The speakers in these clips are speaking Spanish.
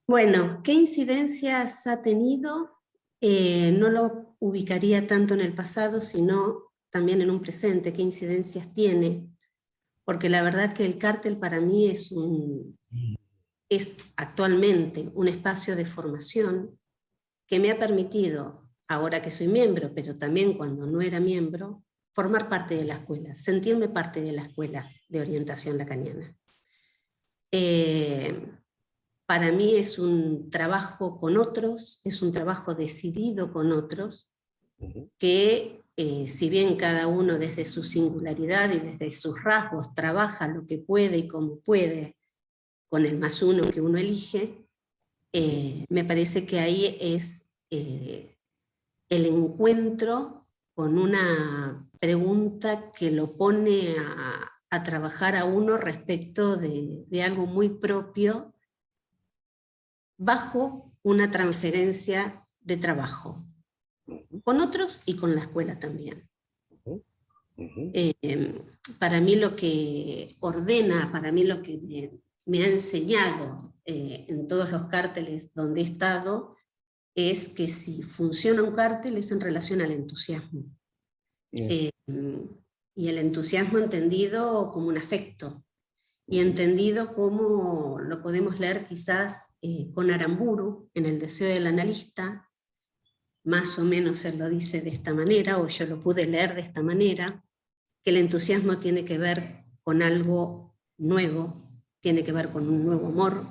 Bueno, ¿qué incidencias ha tenido? No lo ubicaría tanto en el pasado, sino también en un presente. ¿Qué incidencias tiene? Porque la verdad que el cártel para mí es actualmente un espacio de formación que me ha permitido, ahora que soy miembro, pero también cuando no era miembro, formar parte de la escuela, sentirme parte de la escuela de orientación lacaniana. Eh, para mí es un trabajo con otros, es un trabajo decidido con otros, que si bien cada uno desde su singularidad y desde sus rasgos trabaja lo que puede y como puede con el +1 que uno elige, me parece que ahí es el encuentro con una pregunta que lo pone a trabajar a uno respecto de algo muy propio bajo una transferencia de trabajo, con otros y con la escuela también. Para mí lo que ordena, para mí lo que me ha enseñado en todos los cárteles donde he estado, es que si funciona un cártel es en relación al entusiasmo. Y el entusiasmo entendido como un afecto, y entendido como lo podemos leer quizás con Aramburu, en El deseo del analista, más o menos él lo dice de esta manera, o yo lo pude leer de esta manera, que el entusiasmo tiene que ver con algo nuevo, tiene que ver con un nuevo amor,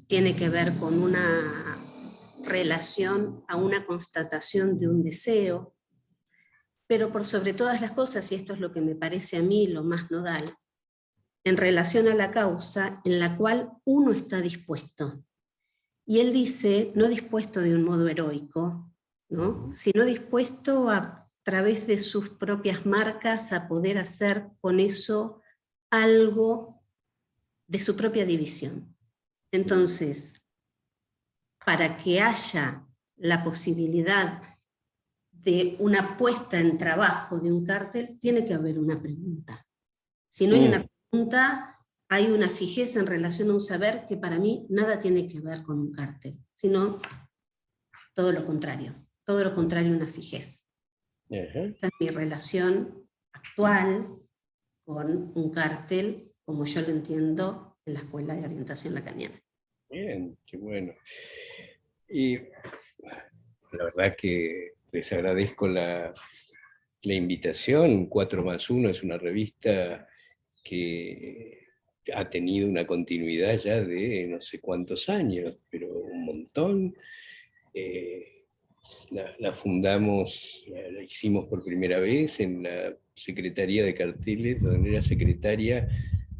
tiene que ver con una relación a una constatación de un deseo, pero por sobre todas las cosas, y esto es lo que me parece a mí lo más nodal, en relación a la causa en la cual uno está dispuesto. Y él dice, no dispuesto de un modo heroico, ¿no? Sino dispuesto a través de sus propias marcas a poder hacer con eso algo de su propia división. Entonces, para que haya la posibilidad de una puesta en trabajo de un cártel, tiene que haber una pregunta. Si no hay una pregunta, hay una fijeza en relación a un saber que para mí nada tiene que ver con un cártel, sino todo lo contrario una fijeza. Esta es mi relación actual con un cártel, como yo lo entiendo en la Escuela de Orientación Lacaniana. Bien, qué bueno. Y la verdad que les agradezco la invitación. 4+1 es una revista que ha tenido una continuidad ya de no sé cuántos años, pero un montón. La fundamos, la hicimos por primera vez en la Secretaría de Carteles, donde era secretaria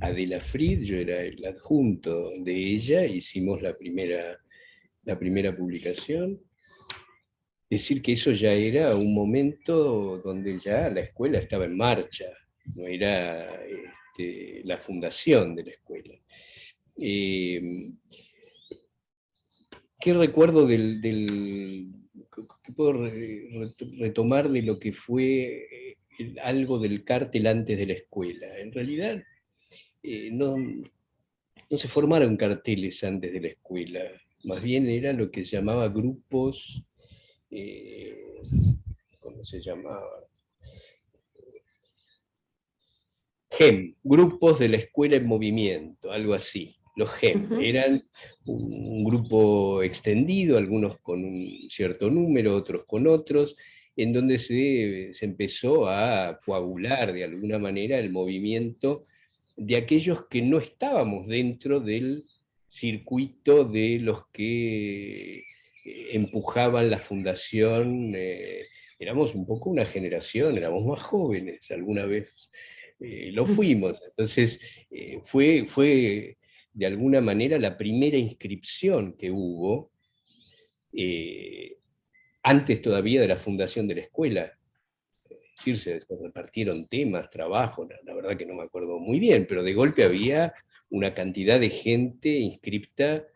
Adela Frid, yo era el adjunto de ella, hicimos la primera publicación. Decir que eso ya era un momento donde ya la escuela estaba en marcha, no era la fundación de la escuela. ¿Qué recuerdo qué puedo retomar de lo que fue algo del cártel antes de la escuela? En realidad, no se formaron carteles antes de la escuela, más bien era lo que se llamaba grupos, ¿cómo se llamaba? GEM, grupos de la escuela en movimiento, algo así. Los GEM eran un grupo extendido, algunos con un cierto número, otros con otros, en donde se empezó a coagular de alguna manera el movimiento de aquellos que no estábamos dentro del circuito de los que empujaban la fundación. Éramos un poco una generación, éramos más jóvenes alguna vez. Lo fuimos. Entonces, fue de alguna manera la primera inscripción que hubo, antes todavía de la fundación de la escuela. Es decir, se repartieron temas, trabajo, la verdad que no me acuerdo muy bien, pero de golpe había una cantidad de gente inscripta,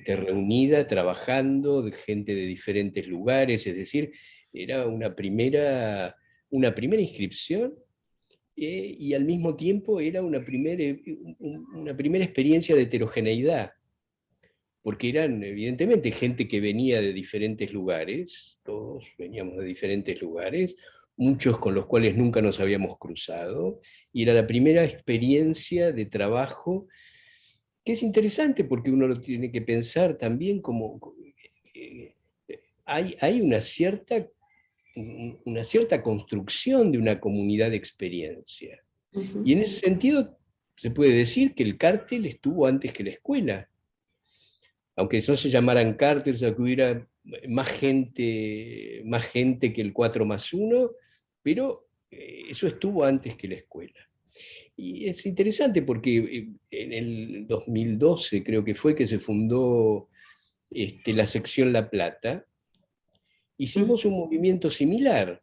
reunida, trabajando, de gente de diferentes lugares, es decir, era una primera inscripción, y al mismo tiempo era una primera experiencia de heterogeneidad, porque eran evidentemente gente que venía de diferentes lugares, todos veníamos de diferentes lugares, muchos con los cuales nunca nos habíamos cruzado, y era la primera experiencia de trabajo, que es interesante porque uno lo tiene que pensar también como... eh, hay una cierta construcción de una comunidad de experiencia. Y en ese sentido se puede decir que el cártel estuvo antes que la escuela. Aunque no se llamaran cárteles, o que hubiera más gente que el 4+1, pero eso estuvo antes que la escuela. Y es interesante porque en el 2012 creo que fue que se fundó la sección La Plata. Hicimos un movimiento similar.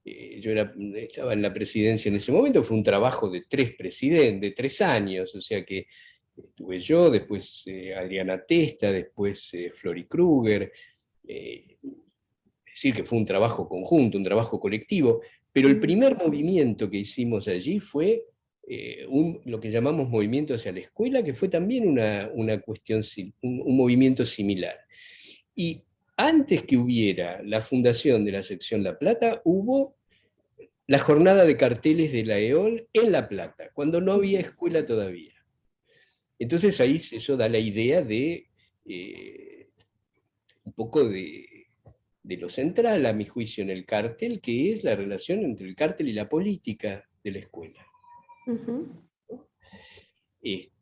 Estaba en la presidencia en ese momento, fue un trabajo de 3 presidentes, de 3 años, o sea que estuve yo, después Adriana Testa, después Flori Kruger, es decir, que fue un trabajo conjunto, un trabajo colectivo, pero el primer movimiento que hicimos allí fue lo que llamamos movimiento hacia la escuela, que fue también una cuestión, un movimiento similar. Y antes que hubiera la fundación de la sección La Plata, hubo la jornada de carteles de la EOL en La Plata, cuando no había escuela todavía. Entonces ahí eso da la idea de un poco de lo central, a mi juicio, en el cártel, que es la relación entre el cártel y la política de la escuela.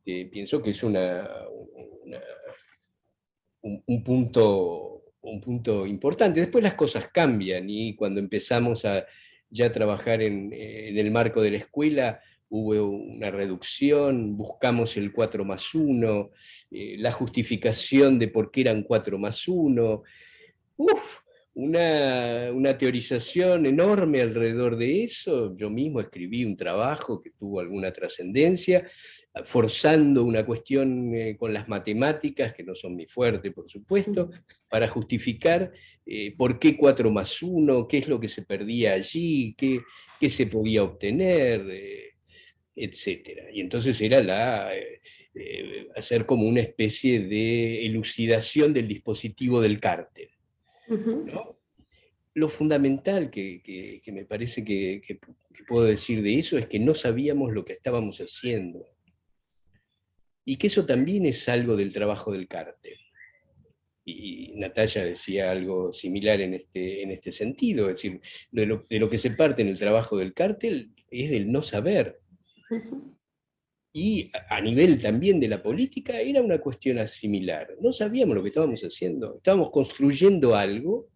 Pienso que es un punto importante. Después las cosas cambian y cuando empezamos a ya trabajar en el marco de la escuela, hubo una reducción, buscamos el 4+1, la justificación de por qué eran 4+1. Una teorización enorme alrededor de eso. Yo mismo escribí un trabajo que tuvo alguna trascendencia, forzando una cuestión con las matemáticas, que no son mi fuerte, por supuesto, para justificar por qué 4+1, qué es lo que se perdía allí, qué se podía obtener, etc. Y entonces era hacer como una especie de elucidación del dispositivo del cártel. ¿No? Lo fundamental que me parece que puedo decir de eso es que no sabíamos lo que estábamos haciendo. Y que eso también es algo del trabajo del cártel. Y Natalia decía algo similar en este sentido, es decir, de lo que se parte en el trabajo del cártel es del no saber. Y a nivel también de la política era una cuestión similar. No sabíamos lo que estábamos haciendo, estábamos construyendo algo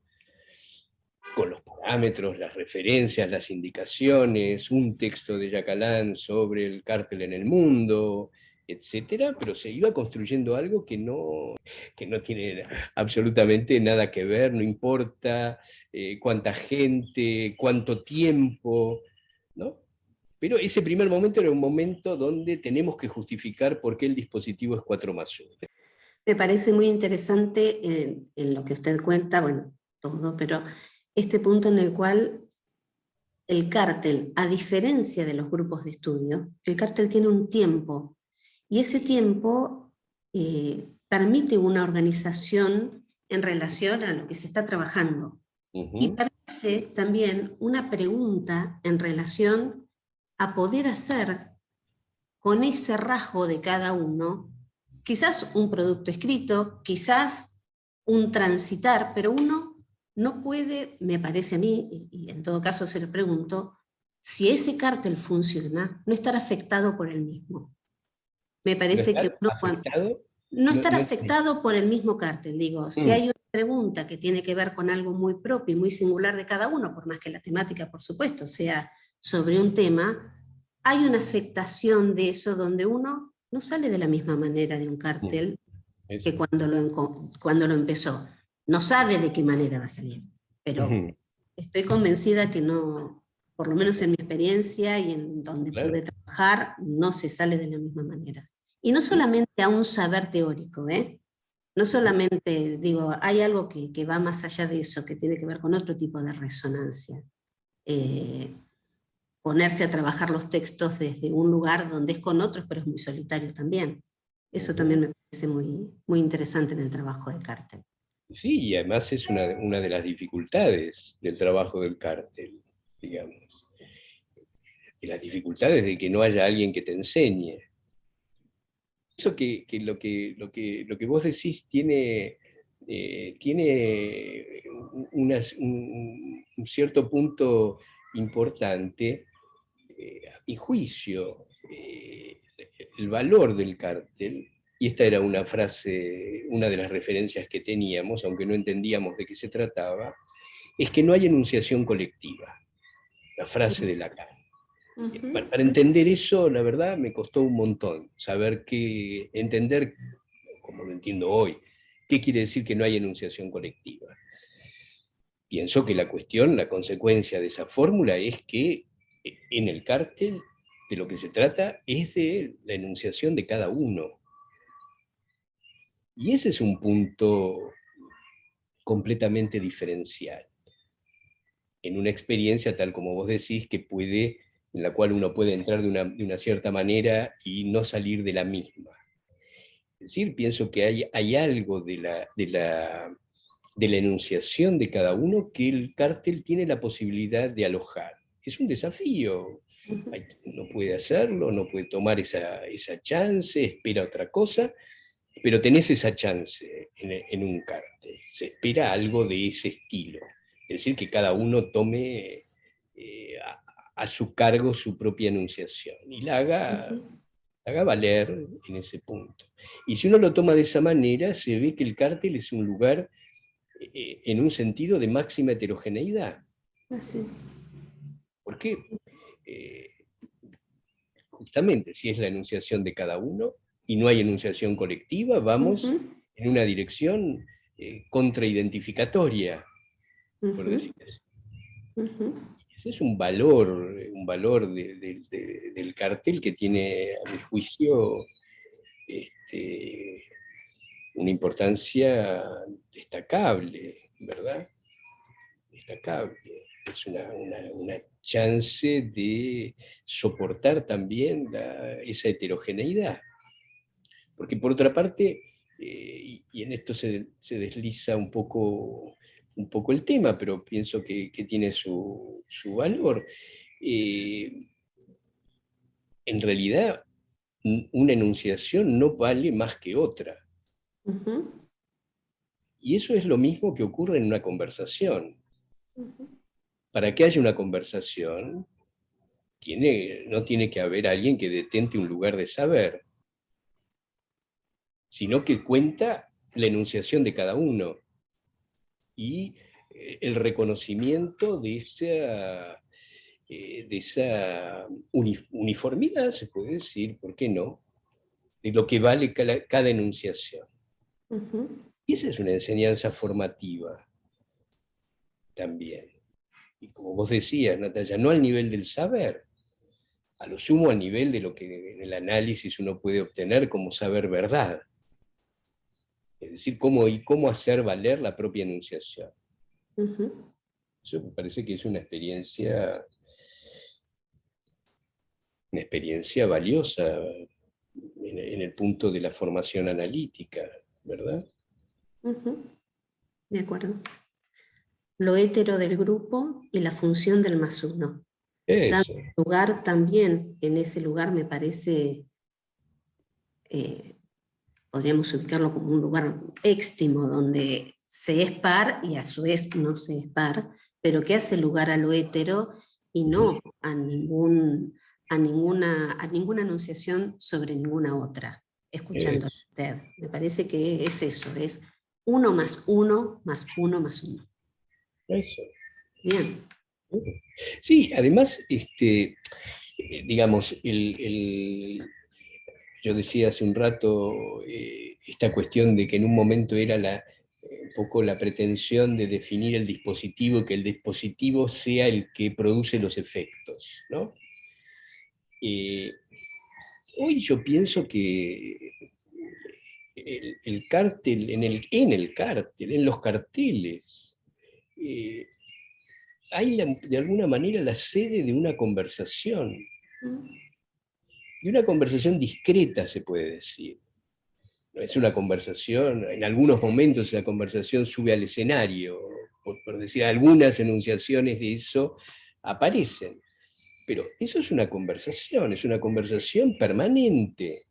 con los parámetros, las referencias, las indicaciones, un texto de Yacalán sobre el cártel en el mundo, etcétera, pero se iba construyendo algo que no tiene absolutamente nada que ver, no importa cuánta gente, cuánto tiempo, ¿no? Pero ese primer momento era un momento donde tenemos que justificar por qué el dispositivo es 4+1. Me parece muy interesante en lo que usted cuenta, bueno, todo, pero este punto en el cual el cártel, a diferencia de los grupos de estudio, el cártel tiene un tiempo, y ese tiempo permite una organización en relación a lo que se está trabajando. Y permite también una pregunta en relación a poder hacer con ese rasgo de cada uno, quizás un producto escrito, quizás un transitar, pero uno no puede, me parece a mí, y en todo caso se lo pregunto, si ese cártel funciona, no estar afectado por el mismo. Me parece que uno no estar afectado por el mismo cártel, digo, si hay una pregunta que tiene que ver con algo muy propio y muy singular de cada uno, por más que la temática, por supuesto, sea sobre un tema, hay una afectación de eso donde uno no sale de la misma manera de un cártel que cuando lo empezó. No sabe de qué manera va a salir, pero estoy convencida que no, por lo menos en mi experiencia y en donde pude trabajar, no se sale de la misma manera. Y no solamente a un saber teórico, no solamente, digo, hay algo que va más allá de eso, que tiene que ver con otro tipo de resonancia. Ponerse a trabajar los textos desde un lugar donde es con otros, pero es muy solitario también. Eso también me parece muy, muy interesante en el trabajo del cártel. Sí, y además es una de las dificultades del trabajo del cártel, digamos. Y las dificultades de que no haya alguien que te enseñe. Eso que lo que vos decís tiene un cierto punto importante, a mi juicio, el valor del cártel, y esta era una frase, una de las referencias que teníamos, aunque no entendíamos de qué se trataba, es que no hay enunciación colectiva, la frase de Lacan. Ujú. Para entender eso, la verdad, me costó un montón entender, como lo entiendo hoy, qué quiere decir que no hay enunciación colectiva. Pienso que la consecuencia de esa fórmula es que en el cártel de lo que se trata es de la enunciación de cada uno. Y ese es un punto completamente diferencial en una experiencia tal como vos decís, en la cual uno puede entrar de una cierta manera y no salir de la misma. Es decir, pienso que hay algo de la enunciación de cada uno que el cártel tiene la posibilidad de alojar. Es un desafío. Ujú. Hay quien no puede hacerlo, no puede tomar esa chance, espera otra cosa, pero tenés esa chance en un cártel. Se espera algo de ese estilo. Es decir, que cada uno tome a su cargo su propia enunciación y Ujú. la haga valer en ese punto. Y si uno lo toma de esa manera, se ve que el cártel es un lugar en un sentido de máxima heterogeneidad. Así es. Porque eh, justamente si es la enunciación de cada uno y no hay enunciación colectiva, vamos Ujú. en una dirección contraidentificatoria, por Ujú. decir así. Ujú. Ese es un valor del cartel que tiene, a mi juicio, este, una importancia destacable, ¿verdad? Destacable. Es una chance de soportar también esa heterogeneidad. Porque por otra parte, y en esto se desliza un poco el tema, pero pienso que tiene su valor, eh, en realidad una enunciación no vale más que otra. Ujú. Y eso es lo mismo que ocurre en una conversación. Ujú. Para que haya una conversación, no tiene que haber alguien que detente un lugar de saber, sino que cuenta la enunciación de cada uno y el reconocimiento de esa uniformidad, se puede decir, ¿por qué no?, de lo que vale cada enunciación. Ujú. Y esa es una enseñanza formativa también. Y como vos decías, Natalia, no al nivel del saber, a lo sumo al nivel de lo que en el análisis uno puede obtener como saber verdad. Es decir, cómo hacer valer la propia enunciación. Ujú. Eso me parece que es una experiencia valiosa en el punto de la formación analítica, ¿verdad? Ujú. De acuerdo. Lo hétero del grupo y la función del más uno. Dando Eso, lugar también, en ese lugar me parece, eh, podríamos ubicarlo como un lugar éxtimo, donde se es par y a su vez no se es par, pero que hace lugar a lo hétero y no a ninguna anunciación sobre ninguna otra, escuchando a eso, usted. Me parece que es eso, es uno más uno más uno más uno. eso. Bien. Sí, además, digamos, yo decía hace un rato esta cuestión de que en un momento era un poco la pretensión de definir el dispositivo, que el dispositivo sea el que produce los efectos, ¿no? Eh, Hoy yo pienso que el cártel, en el cártel, en los carteles, eh, hay de alguna manera la sede de una conversación discreta, se puede decir. es una conversación, en algunos momentos esa conversación sube al escenario, por decir, algunas enunciaciones de eso aparecen. Pero eso es una conversación permanente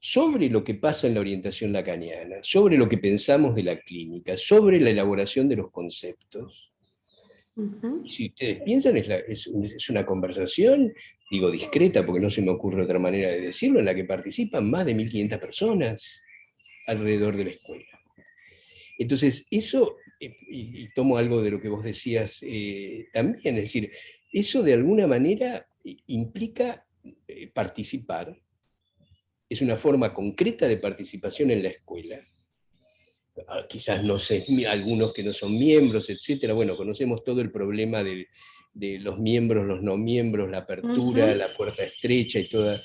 sobre lo que pasa en la orientación lacaniana, sobre lo que pensamos de la clínica, sobre la elaboración de los conceptos. Ujú. Si ustedes piensan, es una conversación, digo discreta porque no se me ocurre otra manera de decirlo, en la que participan más de 1.500 personas alrededor de la escuela. Entonces, eso, y tomo algo de lo que vos decías también, es decir, eso de alguna manera implica participar, es una forma concreta de participación en la escuela. Quizás no sé, algunos que no son miembros, etcétera. Bueno, conocemos todo el problema de los miembros, los no miembros, la apertura, Ujú. la puerta estrecha y toda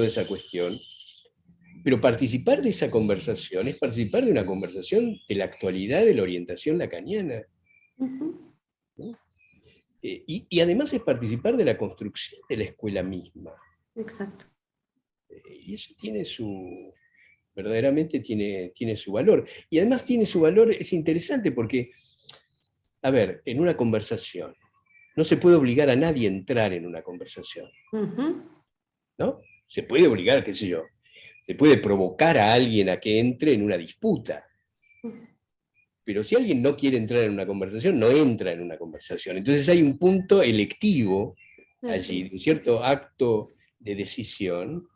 esa cuestión. Pero participar de esa conversación es participar de una conversación de la actualidad de la orientación lacaniana. Ujú. ¿No? Y además es participar de la construcción de la escuela misma. Exacto. Y eso tiene verdaderamente tiene su valor. Y además tiene su valor, es interesante porque, a ver, en una conversación, no se puede obligar a nadie a entrar en una conversación, Ujú. ¿no? Se puede obligar, qué sé yo, se puede provocar a alguien a que entre en una disputa. Pero si alguien no quiere entrar en una conversación, no entra en una conversación. Entonces hay un punto electivo Así allí, es. un cierto acto de decisión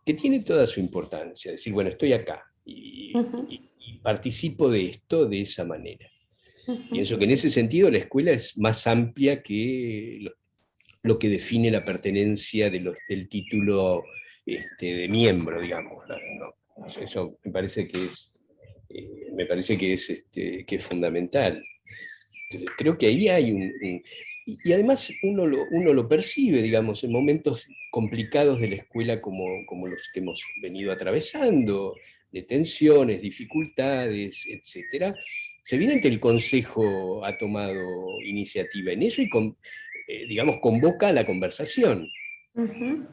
que tiene toda su importancia. Decir, bueno, estoy acá Ujú. y participo de esto de esa manera. Ujú. Pienso que en ese sentido la escuela es más amplia que lo que define la pertenencia del título de miembro, digamos. ¿No? Eso me parece que es fundamental. Entonces, creo que ahí hay y además uno lo percibe, digamos, en momentos complicados de la escuela como los que hemos venido atravesando, de tensiones, dificultades, etcétera. Es evidente que el Consejo ha tomado iniciativa en eso y, digamos, convoca a la conversación. Ujú.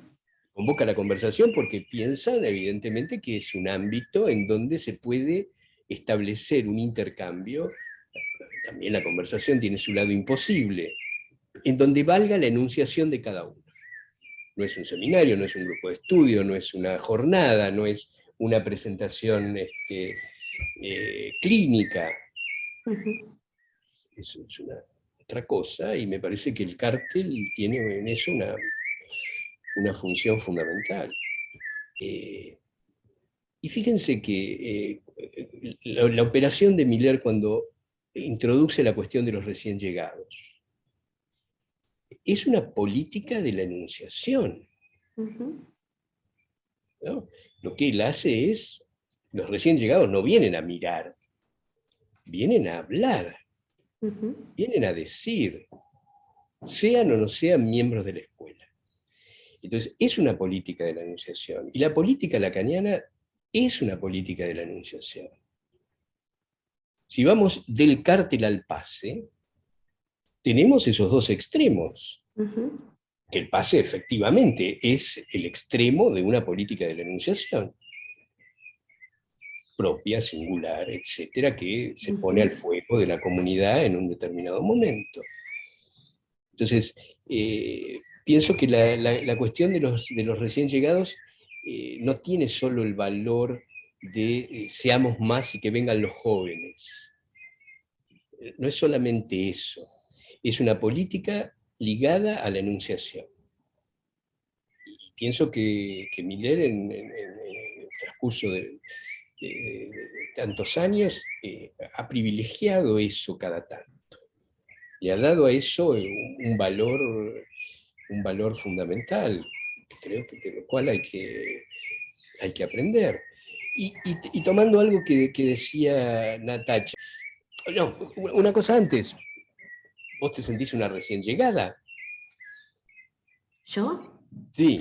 Convoca a la conversación porque piensan, evidentemente, que es un ámbito en donde se puede establecer un intercambio. También la conversación tiene su lado imposible, en donde valga la enunciación de cada uno. No es un seminario, no es un grupo de estudio, no es una jornada, no es una presentación clínica. Ujú. Eso es una otra cosa y me parece que el cártel tiene en eso una función fundamental. Y fíjense que la operación de Miller cuando introduce la cuestión de los recién llegados es una política de la enunciación, Ujú. ¿no? Lo que él hace es, los recién llegados no vienen a mirar, vienen a hablar, Ujú. vienen a decir, sean o no sean miembros de la escuela. Entonces, es una política de la enunciación. Y la política lacaniana es una política de la enunciación. Si vamos del cártel al pase, tenemos esos dos extremos. Ujú. El pase efectivamente es el extremo de una política de la enunciación propia, singular, etcétera, que se pone al Ujú. fuego de la comunidad en un determinado momento. Entonces, pienso que la cuestión de los recién llegados no tiene solo el valor de seamos más y que vengan los jóvenes. No es solamente eso, es una política ligada a la enunciación. Y pienso que Miller en el transcurso de tantos años ha privilegiado eso cada tanto. Le ha dado a eso un valor fundamental, creo que de lo cual hay que aprender. Y tomando algo que decía Natacha, no, una cosa antes, ¿vos te sentís una recién llegada? ¿Yo? Sí.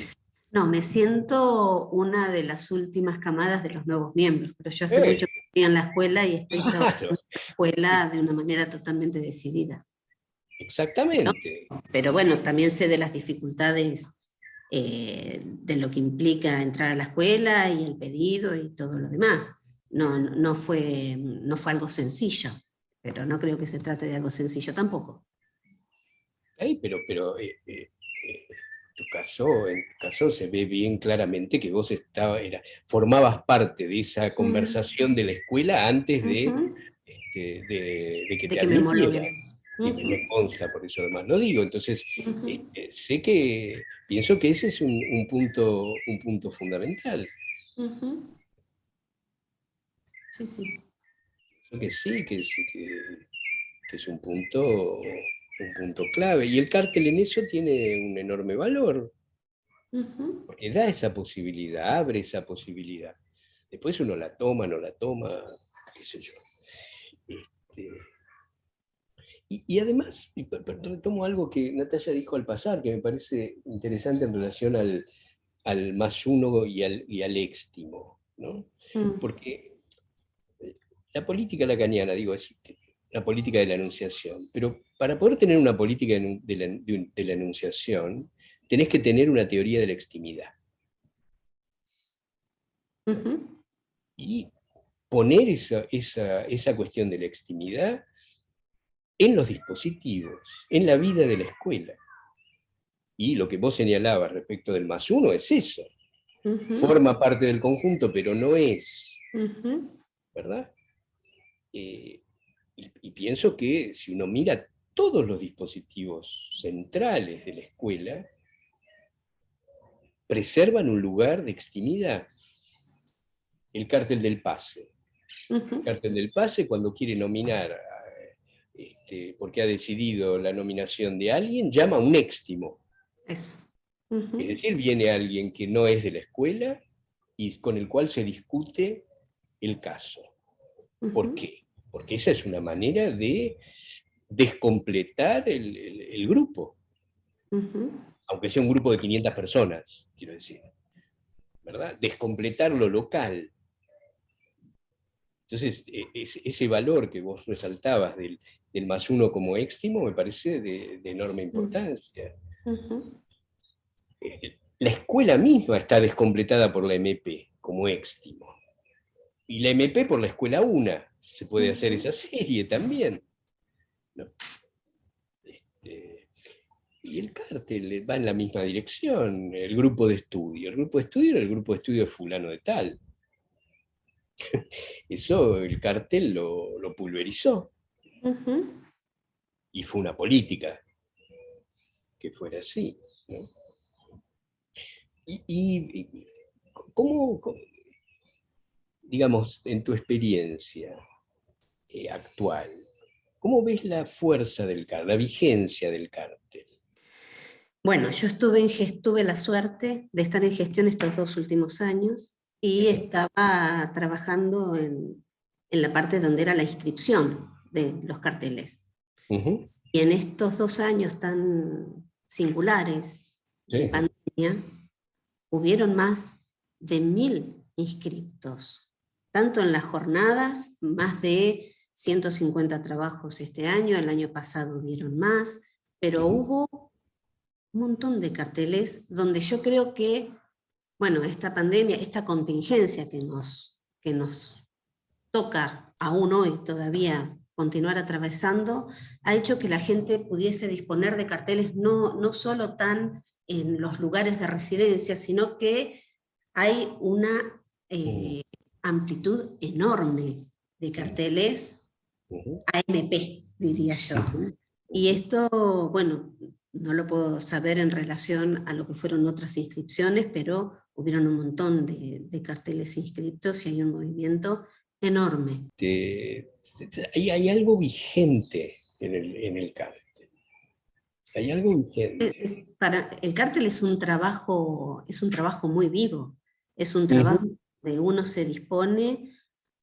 No, me siento una de las últimas camadas de los nuevos miembros, pero yo hace Eh, mucho que estoy en la escuela y estoy trabajando claro, en la escuela de una manera totalmente decidida. Pero, exactamente. pero bueno, también sé de las dificultades de lo que implica entrar a la escuela y el pedido y todo lo demás. no fue algo sencillo, pero no creo que se trate de algo sencillo tampoco. Pero en tu caso se ve bien claramente que vos formabas parte de esa conversación de la escuela antes Ujú. de que De te que me admitiera. homologuen. Y me Ujú, consta, por eso además lo digo. Entonces, ujú, pienso que ese es un punto fundamental. ujú. Sí, sí. Creo que sí, que es un punto clave. Y el cártel en eso tiene un enorme valor, Ujú, porque da esa posibilidad, abre esa posibilidad. Después uno la toma, no la toma, qué sé yo. Este, y además, retomo algo que Natalia dijo al pasar, que me parece interesante en relación al más uno y al éxtimo, ¿no? mm, Porque la política lacaniana, digo, es la política de la enunciación, pero para poder tener una política de la enunciación, tenés que tener una teoría de la extimidad, ¿no? ujú, Y poner esa cuestión de la extimidad en los dispositivos, en la vida de la escuela. Y lo que vos señalabas respecto del más uno es eso. ujú, Forma parte del conjunto, pero no es, ujú, ¿verdad? Y pienso que si uno mira todos los dispositivos centrales de la escuela, preservan un lugar de extimidad. El cártel del pase. El ujú. cártel del pase, cuando quiere nominar, porque ha decidido la nominación de alguien, llama a un éxtimo. Eso. Es Ujú, decir, viene alguien que no es de la escuela y con el cual se discute el caso. ¿Por ujú, qué? Porque esa es una manera de descompletar el grupo, ujú, aunque sea un grupo de 500 personas, quiero decir, ¿verdad? Descompletar lo local. Entonces, ese valor que vos resaltabas del más uno como éxtimo me parece de enorme importancia. ujú, La escuela misma está descompletada por la MP como éxtimo. Y la MP por la escuela una. Se puede hacer ujú. esa serie también, ¿no? Este, y el cártel va en la misma dirección, el grupo de estudio. El grupo de estudio era el grupo de estudio de fulano de tal. Eso el cártel lo pulverizó. Ujú. Y fue una política que fuera así, ¿no? Y ¿cómo, digamos, en tu experiencia actual, cómo ves la fuerza del cártel, la vigencia del cártel? Bueno, yo tuve la suerte de estar en gestión estos 2 últimos años y Ajá. estaba trabajando en la parte donde era la inscripción de los carteles. Ujú. Y en estos 2 años tan singulares de Sí. pandemia, hubieron más de 1000 inscriptos, tanto en las jornadas, más de 150 trabajos este año, el año pasado hubieron más, pero Ujú. hubo un montón de carteles donde yo creo que, bueno, esta pandemia, esta contingencia que nos toca aún hoy todavía continuar atravesando, ha hecho que la gente pudiese disponer de carteles no solo tan en los lugares de residencia, sino que hay una Mm. eh, amplitud enorme de carteles Ujú. AMP, diría yo. Ujú. Y Ujú. esto, bueno, no lo puedo saber en relación a lo que fueron otras inscripciones, pero hubieron un montón de carteles inscriptos y hay un movimiento enorme. Hay algo vigente en el cártel. Hay algo vigente. El cártel es un trabajo muy vivo, es un trabajo Ujú. donde uno se dispone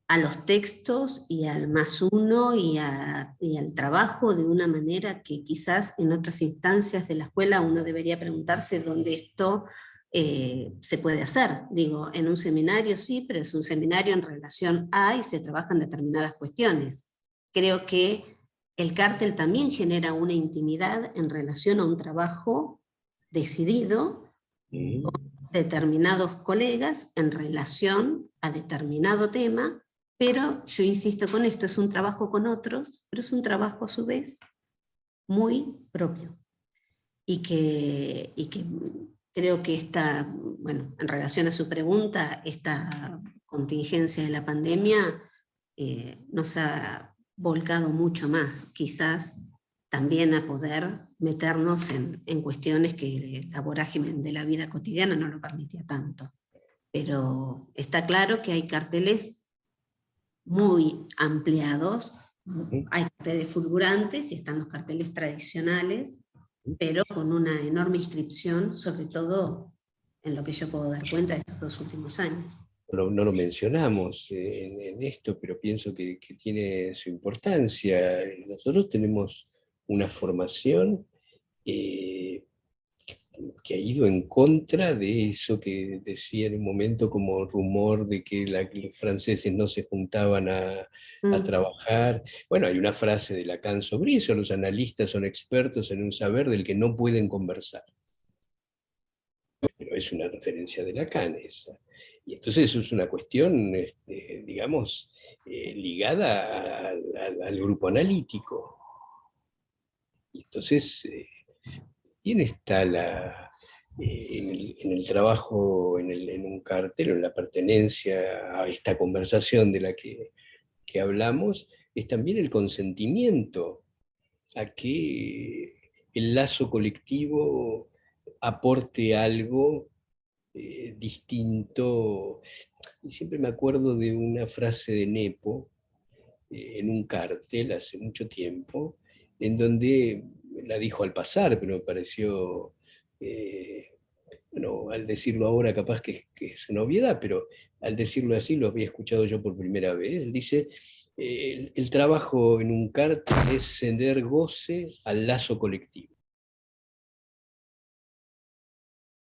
a los textos y al más uno y al trabajo de una manera que quizás en otras instancias de la escuela uno debería preguntarse dónde esto se puede hacer. Digo, en un seminario sí, pero es un seminario en relación a y se trabajan determinadas cuestiones. Creo que el cártel también genera una intimidad en relación a un trabajo decidido, Ujú. determinados colegas en relación a determinado tema Pero yo insisto con esto, es un trabajo con otros, pero es un trabajo a su vez muy propio. Y que creo que bueno, en relación a su pregunta, esta contingencia de la pandemia nos ha volcado mucho más, quizás también a poder meternos en cuestiones que la vorágine de la vida cotidiana no lo permitía tanto. Pero está claro que hay carteles muy ampliados, hay carteles fulgurantes y están los carteles tradicionales, pero con una enorme inscripción, sobre todo en lo que yo puedo dar cuenta de estos 2 últimos años. No lo mencionamos en esto, pero pienso que tiene su importancia. Nosotros tenemos una formación que ha ido en contra de eso que decía en un momento como rumor de que los franceses no se juntaban a trabajar. Bueno, hay una frase de Lacan sobre eso: los analistas son expertos en un saber del que no pueden conversar. Pero es una referencia de Lacan esa. Y entonces eso es una cuestión, digamos, ligada al grupo analítico. Y entonces, ¿quién está en el trabajo, en un cartel, en la pertenencia a esta conversación de la que hablamos? Es también el consentimiento a que el lazo colectivo aporte algo distinto. Y siempre me acuerdo de una frase de Nepo en un cartel hace mucho tiempo, en donde la dijo al pasar, pero me pareció, bueno, al decirlo ahora capaz que es una obviedad, pero al decirlo así lo había escuchado yo por primera vez. Él dice, el trabajo en un cartel es ceder goce al lazo colectivo.